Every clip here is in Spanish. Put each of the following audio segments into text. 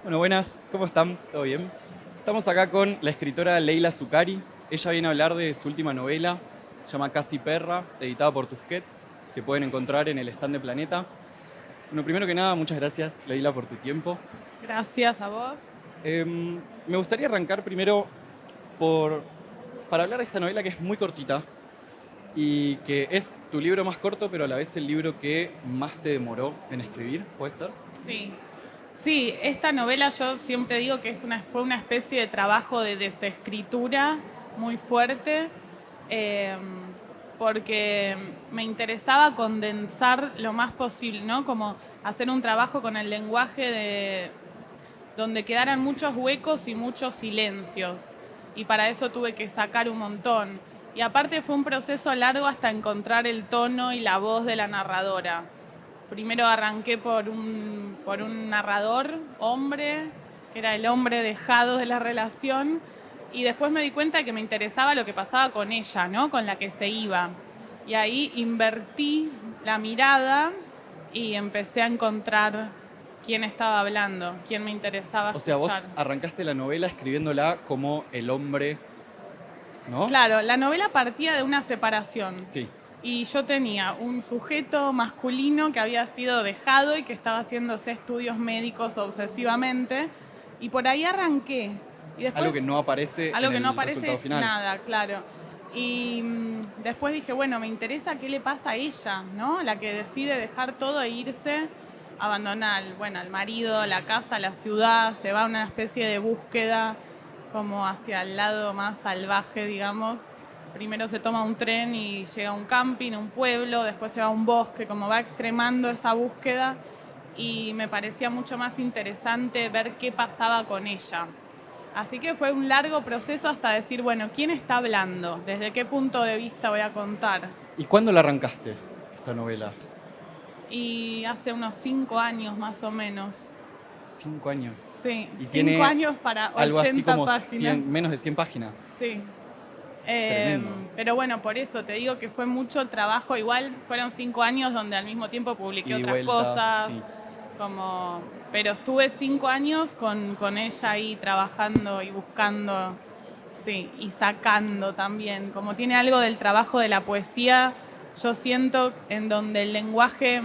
Bueno, buenas, ¿cómo están? ¿Todo bien? Estamos acá con la escritora Leila Zuccari. Ella viene a hablar de su última novela, se llama Casi Perra, editada por Tusquets, que pueden encontrar en el stand de Planeta. Bueno, primero que nada, muchas gracias, Leila, por tu tiempo. Gracias a vos. Me gustaría arrancar primero por, para hablar de esta novela que es muy cortita y que es tu libro más corto, pero a la vez el libro que más te demoró en escribir, ¿puede ser? Sí. Sí, esta novela yo siempre digo que fue una especie de trabajo de desescritura muy fuerte, eh, porque me interesaba condensar lo más posible, ¿no? Como hacer un trabajo con el lenguaje donde quedaran muchos huecos y muchos silencios. Y para eso tuve que sacar un montón. Y aparte fue un proceso largo hasta encontrar el tono y la voz de la narradora. Primero arranqué por un narrador, hombre, que era el hombre dejado de la relación, y después me di cuenta que me interesaba lo que pasaba con ella, ¿no? Con la que se iba. Y ahí invertí la mirada y empecé a encontrar quién estaba hablando, quién me interesaba O sea, escuchar. vos arrancaste la novela escribiéndola como el hombre, ¿no? Claro, la novela partía de una separación. Sí. Y yo tenía un sujeto masculino que había sido dejado y que estaba haciéndose estudios médicos obsesivamente. Y por ahí arranqué. Y Algo después, que no aparece algo en que no el resultado aparece final. nada, claro. Y después dije, bueno, me interesa qué le pasa a ella, ¿no? La que decide dejar todo e irse, abandonar, bueno, al marido, la casa, la ciudad, se va a una especie de búsqueda como hacia el lado más salvaje, digamos. Primero se toma un tren y llega a un camping, un pueblo, después se va a un bosque, como va extremando esa búsqueda, y me parecía mucho más interesante ver qué pasaba con ella. Así que fue un largo proceso hasta decir, bueno, ¿quién está hablando? ¿Desde qué punto de vista voy a contar? ¿Y cuándo la arrancaste, esta novela? Y hace unos 5 años más o menos. 5 años. Sí, Y 5 tiene años para algo así 80 como páginas. menos de 100 páginas. Sí. Tremendo. Pero bueno, por eso te digo que fue mucho trabajo. Igual fueron 5 años donde al mismo tiempo publiqué Ida y otras vuelta, cosas. sí. Pero estuve 5 años con ella ahí trabajando y buscando, sí, y sacando también. Como tiene algo del trabajo de la poesía, yo siento en donde el lenguaje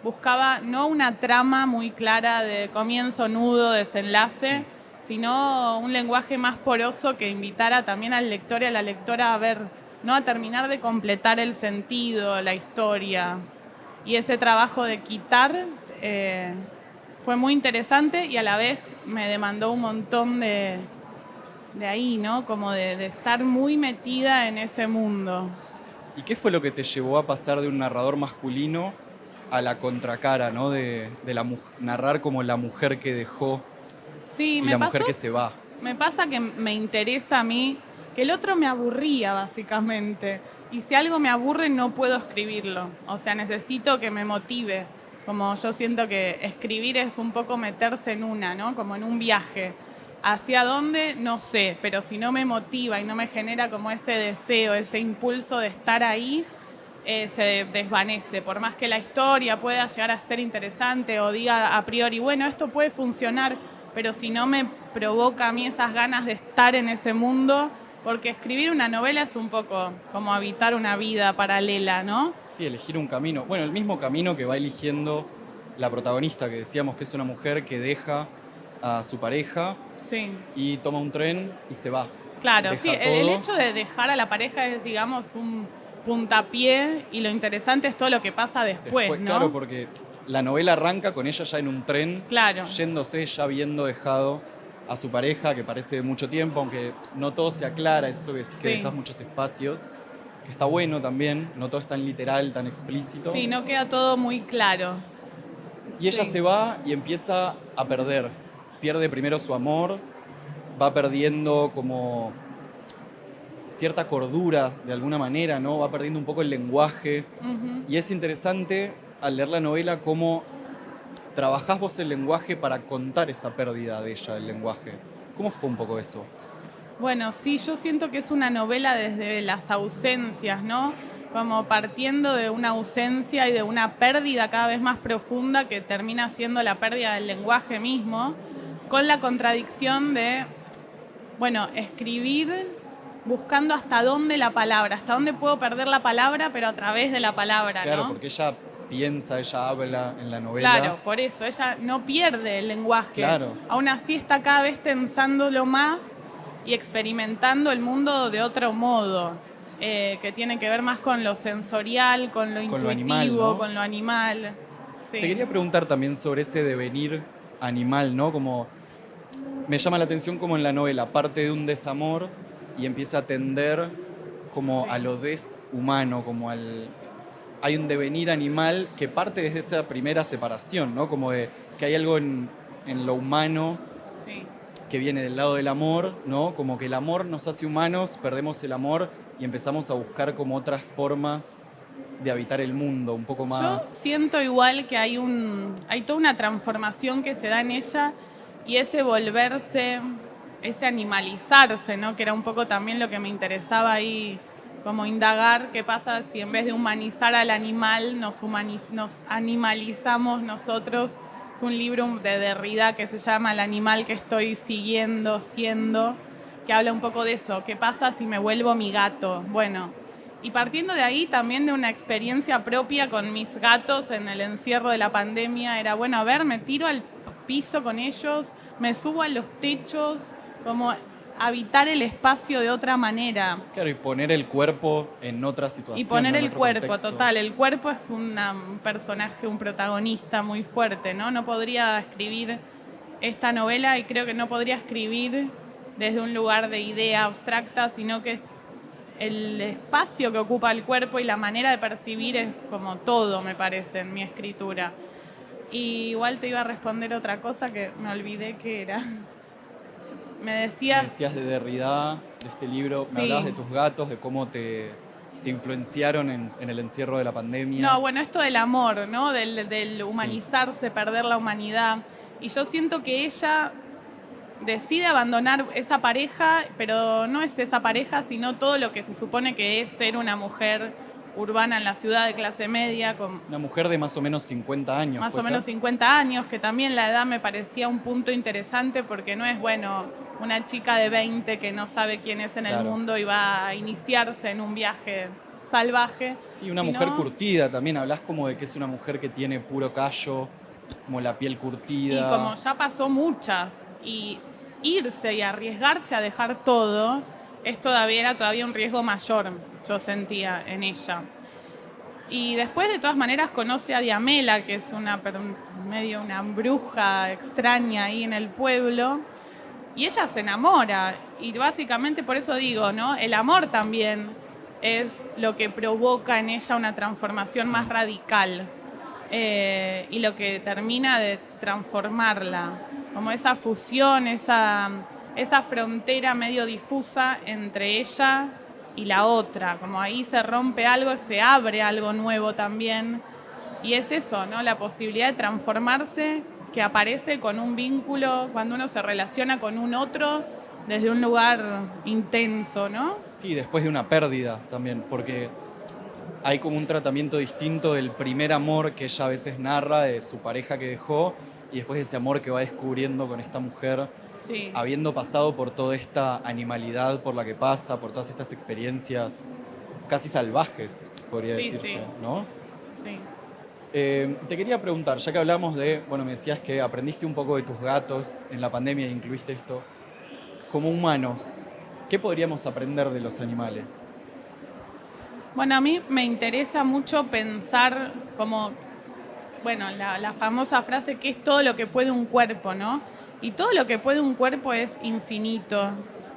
buscaba no una trama muy clara de comienzo, nudo, desenlace, Sí. sino un lenguaje más poroso que invitara también al lector y a la lectora a ver, no a terminar de completar el sentido, la historia. Y ese trabajo de quitar fue muy interesante y a la vez me demandó un montón de ahí, ¿no? Como de estar muy metida en ese mundo. ¿Y qué fue lo que te llevó a pasar de un narrador masculino a la contracara, ¿no? Narrar como la mujer que dejó Sí, y la mujer que se va. me pasa que me interesa a mí, que el otro me aburría básicamente. Y si algo me aburre no puedo escribirlo. O sea, necesito que me motive. Como yo siento que escribir es un poco meterse en una, ¿no? Como en un viaje. ¿Hacia dónde? No sé, pero si no me motiva y no me genera como ese deseo, ese impulso de estar ahí, se desvanece. Por más que la historia pueda llegar a ser interesante o diga a priori, bueno, esto puede funcionar, pero si no me provoca a mí esas ganas de estar en ese mundo, porque escribir una novela es un poco como habitar una vida paralela, ¿no? Sí, elegir un camino. Bueno, el mismo camino que va eligiendo la protagonista, que decíamos que es una mujer que deja a su pareja Sí, y toma un tren y se va. claro, sí, Deja el todo. hecho de dejar a la pareja es, digamos, un puntapié y lo interesante es todo lo que pasa después, Después, claro, ¿no? porque la novela arranca con ella ya en un tren, Claro, yéndose, ya habiendo dejado a su pareja, que parece de mucho tiempo, aunque no todo se aclara, es eso que decís que sí. dejas muchos espacios, que está bueno también, no todo es tan literal, tan explícito. Sí, no queda todo muy claro. Y ella Sí. se va y empieza a perder. Pierde primero su amor, va perdiendo como cierta cordura de alguna manera, ¿no? Va perdiendo un poco el lenguaje. Ujú. Y es interesante al leer la novela cómo trabajás vos el lenguaje para contar esa pérdida de ella, del lenguaje. ¿Cómo fue un poco eso? Bueno, sí, yo siento que es una novela desde las ausencias, ¿no? Como partiendo de una ausencia y de una pérdida cada vez más profunda que termina siendo la pérdida del lenguaje mismo, con la contradicción de, bueno, escribir buscando hasta dónde la palabra, hasta dónde puedo perder la palabra, pero a través de la palabra, Claro, ¿no? porque ella piensa, ella habla en la novela. Claro, por eso, ella no pierde el lenguaje. Claro. Aún así está cada vez tensándolo más y experimentando el mundo de otro modo, que tiene que ver más con lo sensorial, con lo intuitivo, animal, ¿no? con lo animal. Sí. Te quería preguntar también sobre ese devenir animal, ¿no? Como me llama la atención como en la novela parte de un desamor y empieza a tender como Sí. a lo deshumano, como al... Hay un devenir animal que parte desde esa primera separación, ¿no? Como de que hay algo en lo humano Sí. que viene del lado del amor, ¿no? Como que el amor nos hace humanos, perdemos el amor y empezamos a buscar como otras formas de habitar el mundo, un poco Yo más... siento igual que hay toda una transformación que se da en ella y ese volverse, ese animalizarse, ¿no? Que era un poco también lo que me interesaba ahí, como indagar qué pasa si en vez de humanizar al animal nos animalizamos nosotros. Es un libro de Derrida que se llama El animal que estoy siguiendo, siendo, que habla un poco de eso. ¿Qué pasa si me vuelvo mi gato? Bueno, y partiendo de ahí también de una experiencia propia con mis gatos en el encierro de la pandemia, era, bueno, a ver, me tiro al piso con ellos, me subo a los techos, como habitar el espacio de otra manera. Claro, y poner el cuerpo en otra situación. Y poner ¿no? En el otro cuerpo, contexto. total. El cuerpo es un personaje, un protagonista muy fuerte, ¿no? No podría escribir esta novela y creo que no podría escribir desde un lugar de idea abstracta, sino que el espacio que ocupa el cuerpo y la manera de percibir es como todo, me parece, en mi escritura. Y igual te iba a responder otra cosa que me olvidé que era. Me decías... Me decías de Derrida, de este libro, Sí. me hablabas de tus gatos, de cómo te influenciaron en el encierro de la pandemia. No, bueno, esto del amor, ¿no? Del humanizarse, perder la humanidad. Y yo siento que ella decide abandonar esa pareja, pero no es esa pareja, sino todo lo que se supone que es ser una mujer urbana en la ciudad de clase media, con Una mujer de más o menos 50 años. más o ¿puede menos ser? 50 años, que también la edad me parecía un punto interesante porque no es, bueno, una chica de 20 que no sabe quién es en el Claro. mundo y va a iniciarse en un viaje salvaje. Sí, una sino- mujer curtida también. Hablas como de que es una mujer que tiene puro callo, como la piel curtida. Y como ya pasó muchas, y irse y arriesgarse a dejar todo, era todavía un riesgo mayor, yo sentía en ella. Y después, de todas maneras, conoce a Diamela, que es medio una bruja extraña ahí en el pueblo, y ella se enamora. Y básicamente por eso digo, ¿no? El amor también es lo que provoca en ella una transformación más radical. Y lo que termina de transformarla, como esa fusión, esa frontera medio difusa entre ella y la otra, como ahí se rompe algo, se abre algo nuevo también, y es eso, ¿no? La posibilidad de transformarse que aparece con un vínculo, cuando uno se relaciona con un otro desde un lugar intenso, ¿no? Sí, después de una pérdida también, porque hay como un tratamiento distinto del primer amor que ella a veces narra de su pareja que dejó y después de ese amor que va descubriendo con esta mujer, Sí. habiendo pasado por toda esta animalidad por la que pasa, por todas estas experiencias casi salvajes, podría Sí, decirse, sí. ¿no? Sí. Te quería preguntar, ya que hablamos de, bueno, me decías que aprendiste un poco de tus gatos en la pandemia e incluiste esto, como humanos, ¿qué podríamos aprender de los animales? Bueno, a mí me interesa mucho pensar como, bueno, la famosa frase que es todo lo que puede un cuerpo, ¿no? Y todo lo que puede un cuerpo es infinito.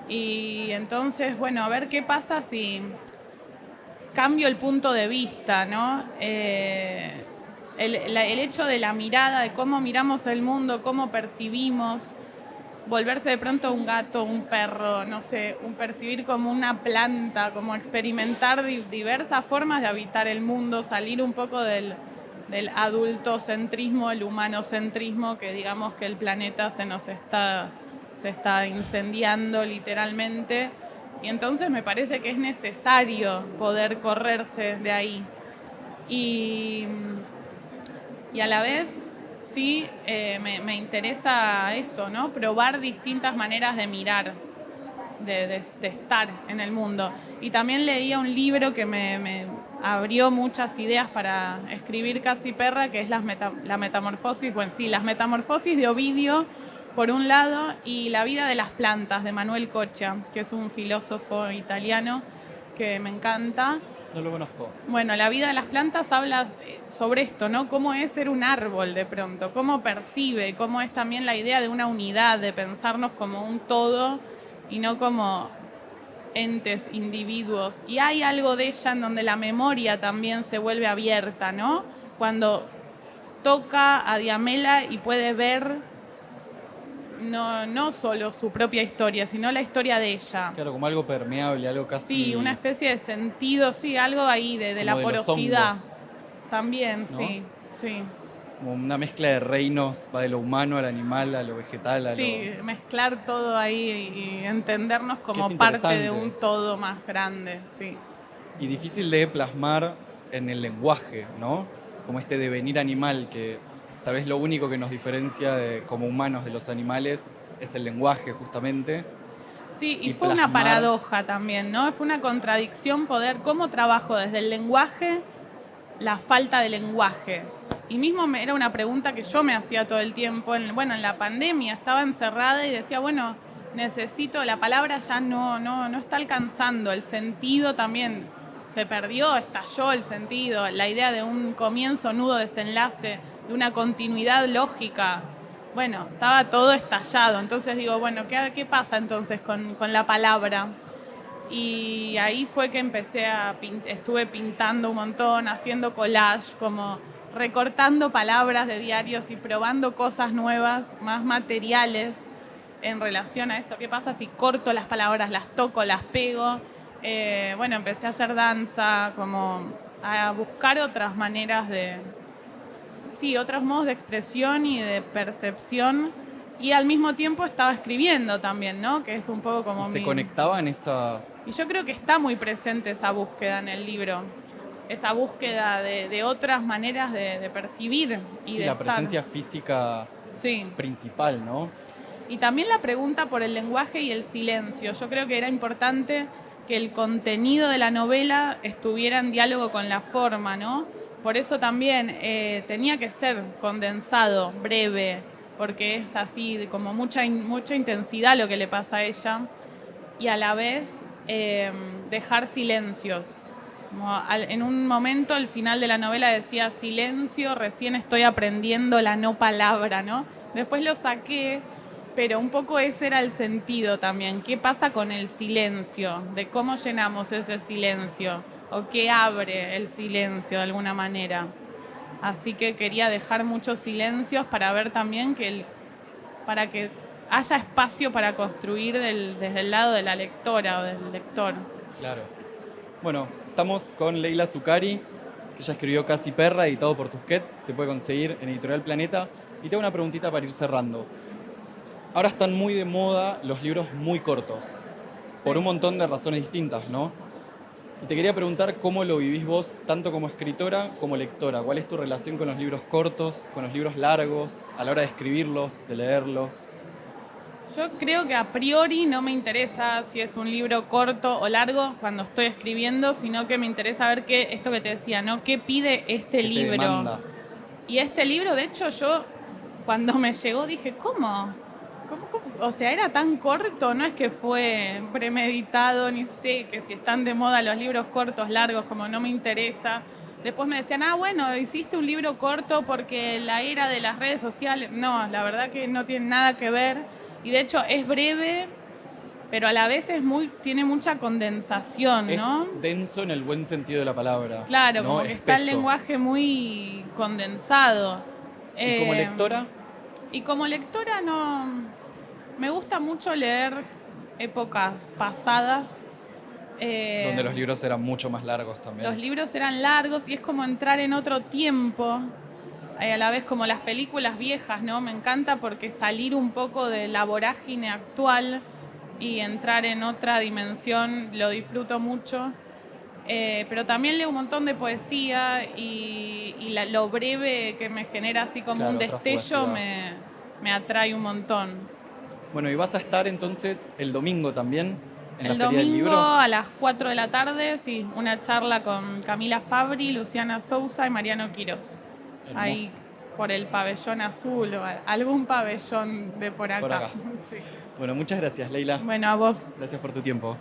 Y entonces, bueno, a ver qué pasa si cambio el punto de vista, ¿no? El hecho de la mirada, de cómo miramos el mundo, cómo percibimos, volverse de pronto un gato, un perro, no sé, un percibir como una planta, como experimentar diversas formas de habitar el mundo, salir un poco del adultocentrismo, el humanocentrismo, que digamos que el planeta se está incendiando literalmente. Y entonces me parece que es necesario poder correrse de ahí. Y a la vez sí me interesa eso, ¿no? Probar distintas maneras de mirar, de estar en el mundo. Y también leía un libro que me abrió muchas ideas para escribir Casi Perra, que es la metamorfosis, bueno, sí, las metamorfosis de Ovidio, por un lado, y La vida de las plantas, de Manuel Coccia, que es un filósofo italiano que me encanta. No lo conozco. Bueno, La vida de las plantas habla sobre esto, ¿no? Cómo es ser un árbol de pronto, cómo percibe, cómo es también la idea de una unidad, de pensarnos como un todo y no como entes, individuos. Y hay algo de ella en donde la memoria también se vuelve abierta, ¿no? Cuando toca a Diamela y puede ver no solo su propia historia, sino la historia de ella. Claro, como algo permeable, algo casi... Sí, una especie de sentido, sí, algo ahí de la como de los porosidad. hongos, También, ¿no? sí, sí. Como una mezcla de reinos, va de lo humano al animal, a lo vegetal, a Sí, lo... mezclar todo ahí y entendernos Que como es parte interesante. de un todo más grande, sí. Y difícil de plasmar en el lenguaje, ¿no? Como este devenir animal, que tal vez lo único que nos diferencia como humanos de los animales es el lenguaje, justamente. Sí, y Y fue una plasmar- paradoja también, ¿no? Fue una contradicción poder, cómo trabajo desde el lenguaje, la falta de lenguaje. Y mismo era una pregunta que yo me hacía todo el tiempo. En la pandemia estaba encerrada y decía, bueno, necesito, la palabra ya no está alcanzando, el sentido también se perdió, estalló el sentido, la idea de un comienzo, nudo, desenlace, de una continuidad lógica. Bueno, estaba todo estallado. Entonces digo, bueno, ¿qué pasa entonces con la palabra? Y ahí fue que estuve pintando un montón, haciendo collage, como recortando palabras de diarios y probando cosas nuevas, más materiales en relación a eso. ¿Qué pasa si corto las palabras, las toco, las pego? Bueno, empecé a hacer danza, como a buscar otras maneras sí, otros modos de expresión y de percepción. Y al mismo tiempo estaba escribiendo también, ¿no? Que es un poco como y se conectaban esas... Y yo creo que está muy presente esa búsqueda en el libro. Esa búsqueda de otras maneras de percibir y Sí, de la estar. presencia física Sí. principal, ¿no? Y también la pregunta por el lenguaje y el silencio. Yo creo que era importante que el contenido de la novela estuviera en diálogo con la forma, ¿no? Por eso también tenía que ser condensado, breve, porque es así, como mucha intensidad lo que le pasa a ella, y a la vez dejar silencios. En un momento, al final de la novela decía silencio, recién estoy aprendiendo la no palabra, ¿no? Después lo saqué, pero un poco ese era el sentido también. ¿Qué pasa con el silencio? De cómo llenamos ese silencio o qué abre el silencio de alguna manera. Así que quería dejar muchos silencios para ver también para que haya espacio para construir desde el lado de la lectora o del lector. Claro. Bueno, estamos con Leila Zucari, que ella escribió Casi Perra, editado por Tusquets, se puede conseguir en Editorial Planeta. Y tengo una preguntita para ir cerrando. Ahora están muy de moda los libros muy cortos, por un montón de razones distintas, ¿no? Y te quería preguntar cómo lo vivís vos, tanto como escritora como lectora. ¿Cuál es tu relación con los libros cortos, con los libros largos, a la hora de escribirlos, de leerlos? Yo creo que a priori no me interesa si es un libro corto o largo cuando estoy escribiendo, sino que me interesa ver esto que te decía, ¿no? ¿Qué pide este ¿Qué te libro? demanda? Y este libro, de hecho, yo cuando me llegó dije, ¿cómo? O sea, era tan corto, no es que fue premeditado, ni sé, que si están de moda los libros cortos, largos, como no me interesa. Después me decían, bueno, hiciste un libro corto porque la era de las redes sociales. No, la verdad que no tiene nada que ver. Y de hecho es breve, pero a la vez tiene mucha condensación, ¿no? Es denso en el buen sentido de la palabra. Claro, ¿no? como que está el Espeso. lenguaje muy condensado. ¿Y como lectora? Y como lectora no... Me gusta mucho leer épocas pasadas. Donde los libros eran mucho más largos también. Los libros eran largos y es como entrar en otro tiempo. A la vez como las películas viejas, ¿no? Me encanta porque salir un poco de la vorágine actual y entrar en otra dimensión lo disfruto mucho. Pero también leo un montón de poesía y lo breve que me genera así como Claro, un otra destello fugacidad. me atrae un montón. Bueno, y vas a estar entonces el domingo también en la El Feria del domingo Libro. a las 4 de la tarde, sí, una charla con Camila Fabri, Luciana Sousa y Mariano Quirós. Ahí Hermoso. por el pabellón azul o algún pabellón de por Por acá. acá. Sí. Bueno, muchas gracias, Leila. Bueno, a vos. Gracias por tu tiempo.